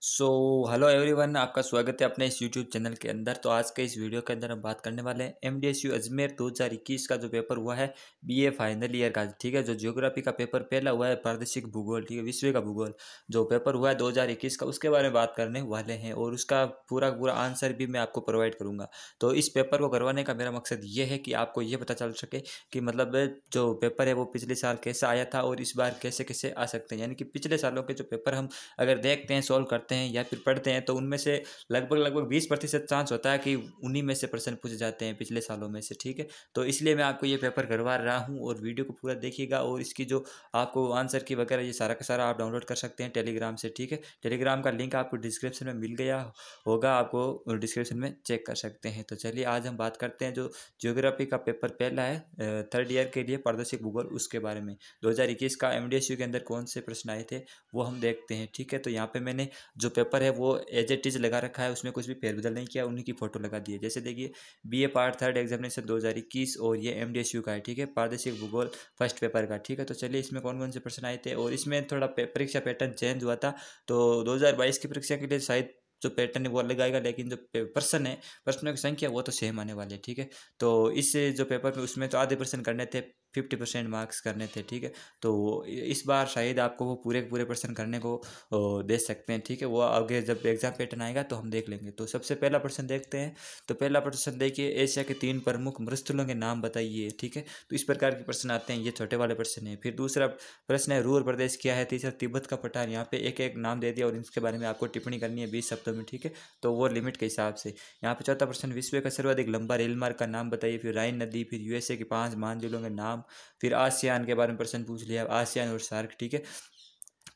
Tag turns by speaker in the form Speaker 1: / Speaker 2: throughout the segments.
Speaker 1: So hello everyone, आपका स्वागत है अपने इस यूट्यूब चैनल के अंदर। तो आज के इस वीडियो के अंदर हम बात करने वाले हैं एमडीएसयू अजमेर 2021 का जो पेपर हुआ है बीए फाइनल ईयर का। ठीक है, जो ज्योग्राफी का पेपर पहला हुआ है, प्रादेशिक भूगोल, ठीक है, विश्व का भूगोल जो पेपर हुआ है 2021 का, उसके बारे में बात करने वाले हैं और उसका पूरा पूरा आंसर भी मैं आपको प्रोवाइड करूंगा। तो इस पेपर को करवाने का मेरा मकसद ये है कि आपको ये पता चल सके कि मतलब जो पेपर है वो पिछले साल कैसा आया था और इस बार कैसे कैसे आ सकते हैं। यानी कि पिछले सालों के जो पेपर हम अगर देखते हैं, सॉल्व करते हैं या फिर पढ़ते हैं, तो उनमें से लगभग लगभग 20% चांस होता है कि उन्हीं में से प्रश्न पूछे जाते हैं पिछले सालों में से। ठीक है, तो इसलिए मैं आपको ये पेपर करवा रहा हूँ और वीडियो को पूरा देखिएगा। और इसकी जो आपको आंसर की वगैरह ये सारा का सारा आप डाउनलोड कर सकते हैं टेलीग्राम से। ठीक है, टेलीग्राम का लिंक आपको डिस्क्रिप्शन में मिल गया होगा, आपको डिस्क्रिप्शन में चेक कर सकते हैं। तो चलिए आज हम बात करते हैं जो ज्योग्राफी का पेपर पहला है थर्ड ईयर के लिए, प्रादेशिक भूगोल, उसके बारे में 2021 का एमडीएसयू के अंदर कौन से प्रश्न आए थे वो हम देखते हैं। ठीक है, तो यहाँ पे मैंने जो पेपर है वो एज इट इज लगा रखा है, उसमें कुछ भी फेरबदल नहीं किया, उन्हीं की फोटो लगा दी है। जैसे देखिए, बीए पार्ट थर्ड एग्जामिनेशन 2021 और ये एमडीएसयू का है। ठीक है, प्रादेशिक भूगोल फर्स्ट पेपर का। ठीक है, तो चलिए इसमें कौन कौन से प्रश्न आए थे और इसमें थोड़ा परीक्षा पैटर्न चेंज हुआ था। तो 2022 की परीक्षा के लिए शायद जो पैटर्न है वो अलग आएगा, लेकिन जो प्रश्न है, प्रश्नों की संख्या वो तो सेम आने वाली है। ठीक है, तो इस जो पेपर में उसमें तो आधे प्रश्न करने थे, 50% मार्क्स करने थे। ठीक है, तो इस बार शायद आपको वो पूरे पूरे प्रश्न करने को दे सकते हैं। ठीक है, वो आगे जब एग्जाम पैटर्न आएगा तो हम देख लेंगे। तो सबसे पहला प्रश्न देखते हैं। तो पहला प्रश्न देखिए, एशिया के 3 प्रमुख मरुस्थलों के नाम बताइए। ठीक है, तो इस प्रकार के प्रश्न आते हैं, ये छोटे वाले प्रश्न है। फिर दूसरा प्रश्न है, रूर प्रदेश क्या है। तीसरा, तिब्बत का पठार। यहाँ पे एक एक नाम दे दिया और इसके बारे में आपको टिप्पणी करनी है 20 शब्दों में। ठीक है, तो वो लिमिट के हिसाब से। यहाँ पे चौथा प्रश्न, विश्व का सर्वाधिक लंबा रेल मार्ग का नाम बताइए। फिर राइन नदी, फिर यूएसए के 5 महाद्वीपों के नाम, फिर आसियान के बारे में प्रश्न पूछ लिया, आसियान और सार्क। ठीक है,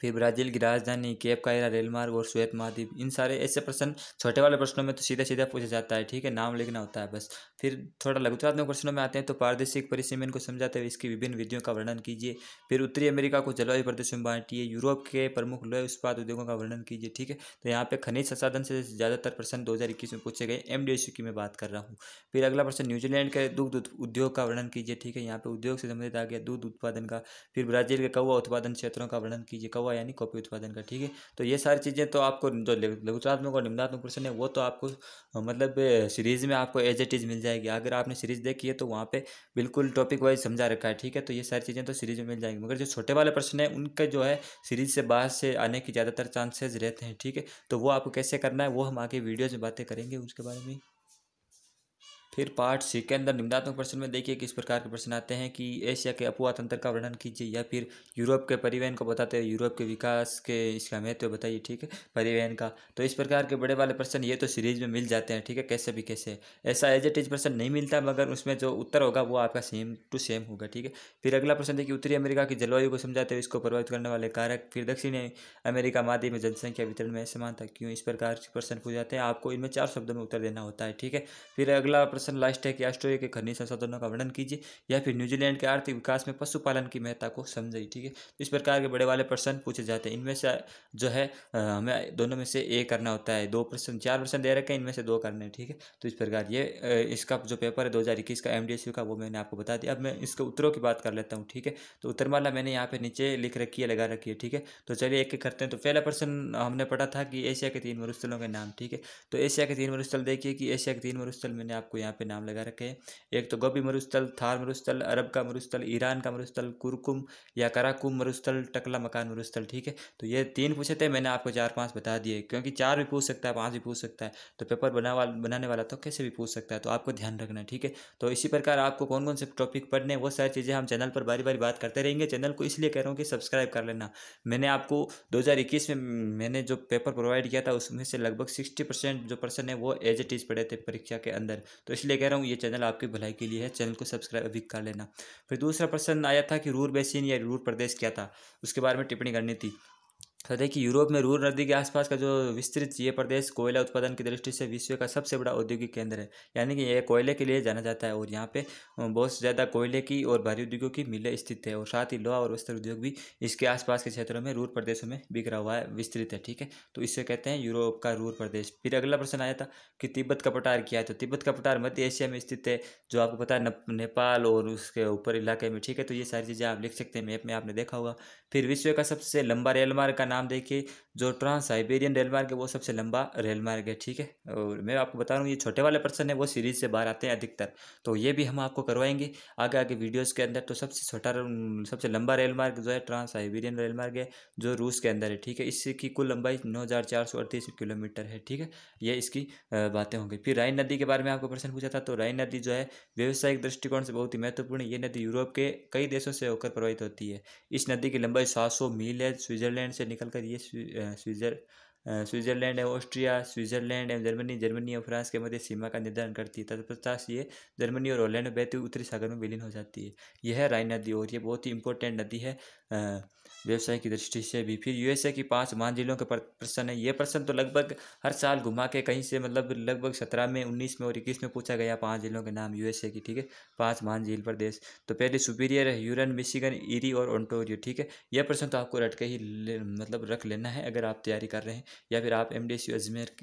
Speaker 1: फिर ब्राजील की राजधानी, केप कायरा रेल मार्ग और श्वेत महाद्वीप। इन सारे ऐसे प्रश्न छोटे वाले प्रश्नों में तो सीधा सीधा पूछा जाता है। ठीक है, नाम लिखना होता है बस। फिर थोड़ा लघुत्तरात्मक प्रश्नों में आते हैं, तो प्रादेशिक परिसीमन को समझाते हुए इसकी विभिन्न विधियों का वर्णन कीजिए। फिर उत्तरी अमेरिका को जलवायु प्रदेशों में बांटिए। यूरोप के प्रमुख लोह इस्पात उद्योगों का वर्णन कीजिए। ठीक है, तो यहाँ पे खनिज संसाधन से ज़्यादातर प्रश्न 2021 में पूछे गए, एमडीएसयू की मैं बात कर रहा हूँ। फिर अगला प्रश्न, न्यूजीलैंड के दुग्ध उद्योग का वर्णन कीजिए। ठीक है, यहाँ पे उद्योग से संबंधित आ गया, दूध उत्पादन का। फिर ब्राजील के कौवा उत्पादन क्षेत्रों का वर्णन कीजिए, कौवा यानी कॉफी उत्पादन का। ठीक है, तो ये सारी चीज़ें तो आपको जो लघुत्तरात्मक और निम्नात्मक प्रश्न है वो तो आपको मतलब सीरीज में आपको एज इट इज मिल जाएगी। अगर आपने सीरीज देखी है तो वहाँ पे बिल्कुल टॉपिक वाइज समझा रखा है। ठीक है, तो ये सारी चीज़ें तो सीरीज में मिल जाएंगी, मगर जो छोटे वाले प्रश्न है उनका जो है सीरीज से बाहर से आने की ज़्यादातर चांसेस रहते हैं। ठीक है, तो वो आपको कैसे करना है वो हम आगे वीडियोज में बातें करेंगे उसके बारे में। फिर पार्ट सी के अंदर निम्नात्मक प्रश्न में देखिए किस प्रकार के प्रश्न आते हैं कि एशिया के अफवाह तंत्र का वर्णन कीजिए, या फिर यूरोप के परिवहन को बताते हुए यूरोप के विकास के इसका महत्व बताइए। ठीक है, परिवहन का। तो इस प्रकार के बड़े वाले प्रश्न ये तो सीरीज में मिल जाते हैं। ठीक है, कैसे भी कैसे ऐसा एज इट इज प्रश्न नहीं मिलता, मगर उसमें जो उत्तर होगा वो आपका सेम टू सेम होगा। ठीक है, फिर अगला प्रश्न देखिए, उत्तरी अमेरिका की जलवायु को समझाते हुए इसको प्रभावित करने वाले कारक। फिर दक्षिणी अमेरिका महाद्वीप में जनसंख्या वितरण में असमानता क्यों। इस प्रकार के प्रश्न पूछ जाते हैं, आपको इनमें 4 शब्दों में उत्तर देना होता है। ठीक है, फिर अगला प्रश्न लास्ट है कि ऑस्ट्रेलिया के खनिज संसाधनों का वर्णन कीजिए, या फिर न्यूजीलैंड के आर्थिक विकास में पशुपालन की महत्ता को समझिए। ठीक है, तो इस प्रकार के बड़े वाले प्रश्न पूछे जाते हैं। इनमें से जो है हमें दोनों में से ए करना होता है। 2 प्रश्न 4 प्रश्न दे रखे हैं, इनमें से 2 करने हैं। ठीक है, तो इस प्रकार ये इसका जो पेपर है 2021 का एमडीएसयू का वो मैंने आपको बता दिया। अब मैं इसके उत्तरों की बात कर लेता हूँ। ठीक है, तो उत्तरमाला मैंने यहाँ पे नीचे लिख रखी है, लगा रखी है। ठीक है, तो चलिए एक एक करते हैं। तो पहला प्रश्न हमने पढ़ा था कि एशिया के 3 मरुस्थलों के नाम। ठीक है, तो एशिया के 3 मरुस्थल देखिए कि एशिया के 3 मरुस्थल मैंने आपको यहाँ पे नाम लगा रखे हैं। एक तो गोबी मरुस्थल, थार मरुस्थल, अरब का मरुस्थल, ईरान का मरुस्थल, कुरकुम या कराकुम मरुस्थल, टकला मकान मरुस्थल। ठीक है, तो ये 3 पूछे थे, मैंने आपको 4-5 बता दिए, क्योंकि 4 भी पूछ सकता है, 5 भी पूछ सकता है। तो पेपर बनाने वाला तो कैसे भी पूछ सकता है, तो आपको ध्यान रखना है। ठीक है, तो इसी प्रकार आपको कौन कौन से टॉपिक पढ़ने हैं वो सारी चीज़ें हम चैनल पर बारी बारी बात करते रहेंगे। चैनल को इसलिए कह रहा हूँ कि सब्सक्राइब कर लेना। मैंने आपको 2021 में मैंने जो पेपर प्रोवाइड किया था उसमें से लगभग 60% जो पर्सन है वो एज इट इज़ पढ़े थे परीक्षा के अंदर। तो इसलिए कह रहा हूँ ये चैनल आपकी भलाई के लिए है, चैनल को सब्सक्राइब अभी कर लेना। फिर दूसरा प्रश्न आया था कि रूर बेसिन या रूर प्रदेश क्या था, उसके बारे में टिप्पणी करनी थी। तो देखिए, यूरोप में रूर नदी के आसपास का जो विस्तृत ये प्रदेश कोयला उत्पादन की दृष्टि से विश्व का सबसे बड़ा औद्योगिक केंद्र है। यानी कि यह कोयले के लिए जाना जाता है और यहाँ पे बहुत ज़्यादा कोयले की और भारी उद्योगों की मिलें स्थित है, और साथ ही लोहा और वस्त्र उद्योग भी इसके आसपास के क्षेत्रों में रूर प्रदेशों में बिखरा हुआ है, विस्तृत है। ठीक है, तो इसे कहते हैं यूरोप का रूर प्रदेश। फिर अगला प्रश्न आया था कि तिब्बत का पठार क्या है। तो तिब्बत का पठार मध्य एशिया में स्थित है, जो आपको पता है नेपाल और उसके ऊपर इलाके में। ठीक है, तो ये सारी चीज़ें आप लिख सकते हैं, मैप में आपने देखा होगा। फिर विश्व का सबसे लंबा रेल मार्ग का नाम देखिए, जो ट्रांस साइबेरियन रेल मार्ग है वो सबसे लंबा रेल मार्ग है, ठीक है। और मैं आपको बता रहा हूँ ये छोटे वाले प्रश्न है वो सीरीज से बाहर आते हैं अधिकतर, तो ये भी हम आपको करवाएंगे आगे आगे वीडियोज़ के अंदर। तो सबसे लंबा रेल मार्ग जो है ट्रांस साइबेरियन रेल मार्ग है, जो रूस के अंदर है, ठीक है। इसकी कुल लंबाई 9,438 किलोमीटर है, ठीक है। ये इसकी बातें होंगी। फिर राइन नदी के बारे में आपको प्रश्न पूछा था, तो राइन नदी जो है व्यावसायिक दृष्टिकोण से बहुत ही महत्वपूर्ण है। ये नदी यूरोप के कई देशों से होकर प्रवाहित होती है। इस नदी की लंबाई 700 मील है। स्विट्जरलैंड से निकलकर ये स्विट्जरलैंड है, ऑस्ट्रिया, स्विट्जरलैंड एवं जर्मनी, जर्मनी और फ्रांस के मध्य सीमा का निर्धारण करती है। तत्पश्चात ये जर्मनी और हॉलैंड में बहती हुई उत्तरी सागर में विलीन हो जाती है। यह है राइन नदी और ये बहुत ही इंपॉर्टेंट नदी है व्यवसाय की दृष्टि से भी। फिर यूएसए की 5 महान झीलों के प्रश्न है। ये प्रश्न तो लगभग हर साल घुमा के कहीं से मतलब लगभग 17 में, 19 में और 21 में पूछा गया 5 जिलों के नाम यूएसए की, ठीक है। 5 महान झील प्रदेश, तो पहले सुपीरियर, ह्यूरन, मिशिगन, ईरी और ओंटारियो, ठीक है। यह प्रश्न तो आपको रट के ही मतलब रख लेना है अगर आप तैयारी कर रहे हैं, या फिर आप एमडीएसयू अजमेर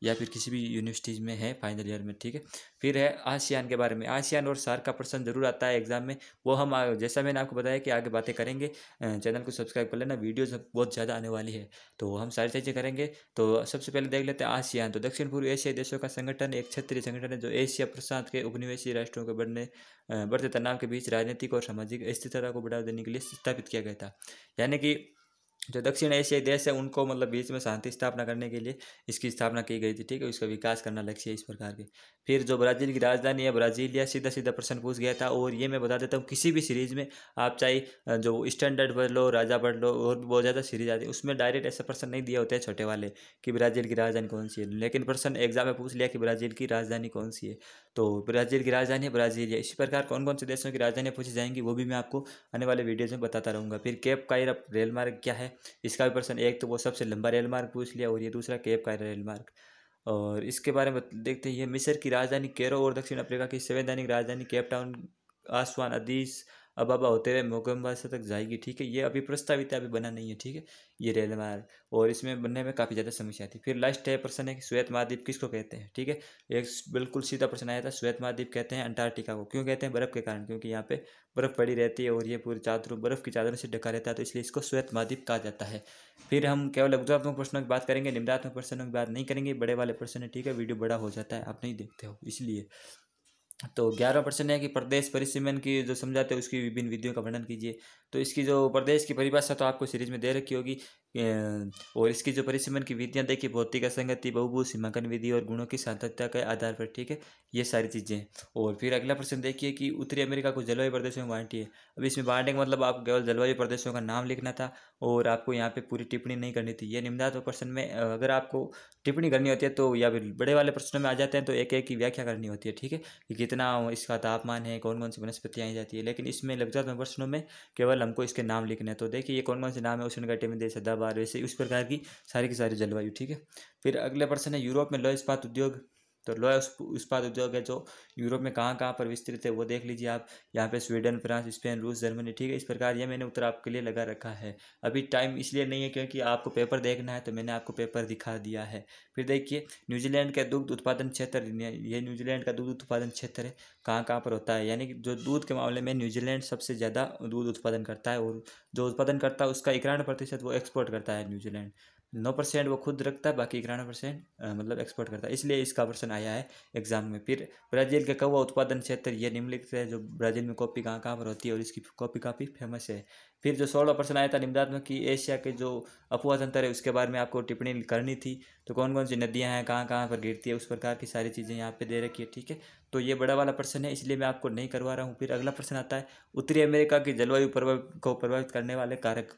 Speaker 1: या फिर किसी भी यूनिवर्सिटीज में है फाइनल ईयर में, ठीक है। फिर है आसियान के बारे में। आसियान और सार्क का प्रश्न जरूर आता है एग्जाम में, वो हम जैसा मैंने आपको बताया कि आगे बातें करेंगे। चैनल को सब्सक्राइब कर लेना, वीडियोज बहुत ज़्यादा आने वाली है तो हम सारी चीज़ें करेंगे। तो सबसे पहले देख लेते हैं आसियान। तो दक्षिण पूर्व एशियाई देशों का संगठन एक क्षेत्रीय संगठन है जो एशिया प्रशांत के उपनिवेशीय राष्ट्रों के बढ़ते तनाव के बीच राजनीतिक और सामाजिक स्थिरता को बढ़ावा देने के लिए स्थापित किया गया था। यानी कि जो दक्षिण एशियाई देश है उनको मतलब बीच में शांति स्थापना करने के लिए इसकी स्थापना की गई थी, ठीक है। इसका विकास करना लक्ष्य है इस प्रकार के। फिर जो ब्राज़ील की राजधानी है ब्राज़ीलिया, सीधा सीधा प्रश्न पूछ गया था। और ये मैं बता देता हूँ किसी भी सीरीज़ में आप चाहे जो स्टैंडर्ड पढ़ लो, राजा पढ़ लो, और बहुत ज़्यादा सीरीज आती है उसमें डायरेक्ट ऐसा प्रश्न नहीं दिया होता है छोटे वाले कि ब्राज़ील की राजधानी कौन सी है, लेकिन प्रश्न एग्जाम में पूछ लिया कि ब्राज़ील की राजधानी कौन सी है, तो ब्राज़ील की राजधानी है ब्राज़ीलिया। इसी प्रकार कौन कौन से देशों की राजधानियाँ पूछी जाएंगी वो भी मैं आपको आने वाले वीडियोज़ में बताता रहूँगा। फिर केप कायरा रेल मार्ग क्या है, इसका भी प्रश्न एक तो वो सबसे लंबा रेल मार्ग पूछ लिया, और ये दूसरा केप कायरा रेल मार्ग। और इसके बारे में देखते हैं, ये मिस्र की राजधानी कैरो और दक्षिण अफ्रीका की संवैधानिक राजधानी केप टाउन आसवान अदीस अबाबा होते हुए मोगम्बासा तक जाएगी, ठीक है। ये अभी प्रस्तावित है, अभी बना नहीं है, ठीक है, ये रेल मार्ग। और इसमें बनने में काफ़ी ज़्यादा समस्या थी। फिर लास्ट है प्रश्न है कि श्वेत महाद्वीप किसको कहते हैं, ठीक है। एक बिल्कुल सीधा प्रश्न आया था, श्वेत महाद्वीप कहते हैं अंटार्कटिका को। क्यों कहते हैं? बर्फ़ के कारण, क्योंकि यहाँ पे बर्फ़ पड़ी रहती है और ये पूरी चादरों बर्फ़ की चादरों से ढका रहता है, तो इसलिए इसको श्वेत महाद्वीप कहा जाता है। फिर हम केवल गुजरात्मक प्रश्नों की बात करेंगे, निम्नात्मक प्रश्नों की बात नहीं करेंगे। बड़े वाले प्रश्न है, ठीक है, वीडियो बड़ा हो जाता है, आप नहीं देखते हो इसलिए। तो 11 है कि प्रदेश परिसीमन की जो समझाते हैं उसकी विभिन्न विधियों का वर्णन कीजिए। तो इसकी जो प्रदेश की परिभाषा तो आपको सीरीज में दे रखी होगी, और इसकी जो परिसीमन की विधियां देखिए, भौतिक असंगति, बहुभुज, सीमांकन विधि और गुणों की सातत्य के आधार पर, ठीक है, ये सारी चीज़ें। और फिर अगला प्रश्न देखिए कि उत्तरी अमेरिका को जलवायु प्रदेशों में बांटिए। अब इसमें बांटने का मतलब आपको केवल जलवायु प्रदेशों का नाम लिखना था और आपको यहाँ पे पूरी टिप्पणी नहीं करनी थी। ये निम्नात्मक प्रश्न में अगर आपको टिप्पणी करनी होती है तो, या फिर बड़े वाले प्रश्नों में आ जाते हैं तो एक एक की व्याख्या करनी होती है, ठीक है, कि कितना इसका तापमान है, कौन कौन सी वनस्पतियाँ आई जाती है। लेकिन इसमें लग जाते हैं प्रश्नों में केवल हमको इसके नाम लिखने हैं। तो देखिए ये कौन कौन से नाम है, उष्णकटिबंधीय, सदाबहार, वैसे उस प्रकार की सारी जलवायु, ठीक है। फिर अगले प्रश्न है यूरोप में लौह इस्पात उद्योग। तो लौह इस्पात उद्योग है जो यूरोप में कहाँ कहाँ पर विस्तृत है वो देख लीजिए आप। यहाँ पे स्वीडन, फ्रांस, स्पेन, रूस, जर्मनी, ठीक है। इस प्रकार ये मैंने उत्तर आपके लिए लगा रखा है। अभी टाइम इसलिए नहीं है क्योंकि आपको पेपर देखना है, तो मैंने आपको पेपर दिखा दिया है। फिर देखिए न्यूजीलैंड का दुग्ध उत्पादन क्षेत्र, ये न्यूजीलैंड का दूध उत्पादन क्षेत्र है, कहाँ कहाँ पर होता है। यानी कि जो दूध के मामले में न्यूजीलैंड सबसे ज़्यादा दूध उत्पादन करता है, और जो उत्पादन करता है उसका 91% वो एक्सपोर्ट करता है न्यूजीलैंड। 9% वो खुद रखता है, बाकी 91% मतलब एक्सपोर्ट करता है, इसलिए इसका प्रश्न आया है एग्जाम में। फिर ब्राज़ील के कौवा उत्पादन क्षेत्र, ये निम्नलिखित है, जो ब्राज़ील में कॉफ़ी कहाँ कहाँ पर होती है और इसकी कॉफ़ी काफ़ी फेमस है। फिर जो 16% आया था निम्नात्मक की एशिया के जो अफवाह तंत्र है उसके बारे में आपको टिप्पणी करनी थी। तो कौन कौन सी नदियाँ हैं, कहाँ कहाँ पर गिरती है, उस प्रकार की सारी चीज़ें यहाँ पे दे रखी है, ठीक है। तो ये बड़ा वाला प्रश्न है, इसलिए मैं आपको नहीं करवा रहा हूँ। फिर अगला प्रश्न आता है उत्तरी अमेरिका की जलवायु को प्रभावित करने वाले कारक।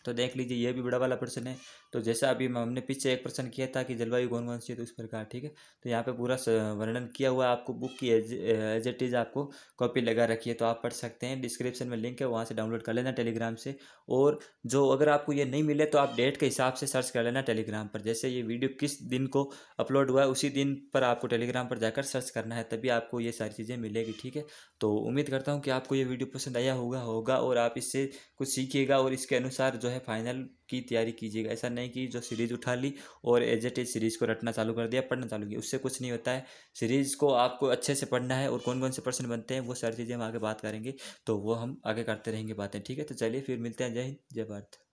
Speaker 1: तो देख लीजिए ये भी बड़ा वाला प्रश्न है। तो जैसा अभी हमने पीछे एक प्रश्न किया था कि जलवायु कौन कौन सी है, तो उस प्रकार, ठीक है। तो यहाँ पे पूरा वर्णन किया हुआ है, आपको बुक की एज इट इज़ आपको कॉपी लगा रखी है, तो आप पढ़ सकते हैं। डिस्क्रिप्शन में लिंक है, वहाँ से डाउनलोड कर लेना टेलीग्राम से। और जो अगर आपको ये नहीं मिले तो आप डेट के हिसाब से सर्च कर लेना टेलीग्राम पर, जैसे ये वीडियो किस दिन को अपलोड हुआ है उसी दिन पर आपको टेलीग्राम पर जाकर सर्च करना है, तभी आपको ये सारी चीज़ें मिलेगी, ठीक है। तो उम्मीद करता हूँ कि आपको ये वीडियो पसंद आया होगा और आप इससे कुछ सीखिएगा और इसके अनुसार जो है फाइनल की तैयारी कीजिएगा। ऐसा नहीं कि जो सीरीज़ उठा ली और एज इट इज सीरीज़ को रटना चालू कर दिया, पढ़ना चालू किया, उससे कुछ नहीं होता है। सीरीज़ को आपको अच्छे से पढ़ना है और कौन कौन से प्रश्न बनते हैं वो सारी चीज़ें हम आगे बात करेंगे, तो वो हम आगे करते रहेंगे बातें, ठीक है। तो चलिए फिर मिलते हैं। जय हिंद, जय भारत।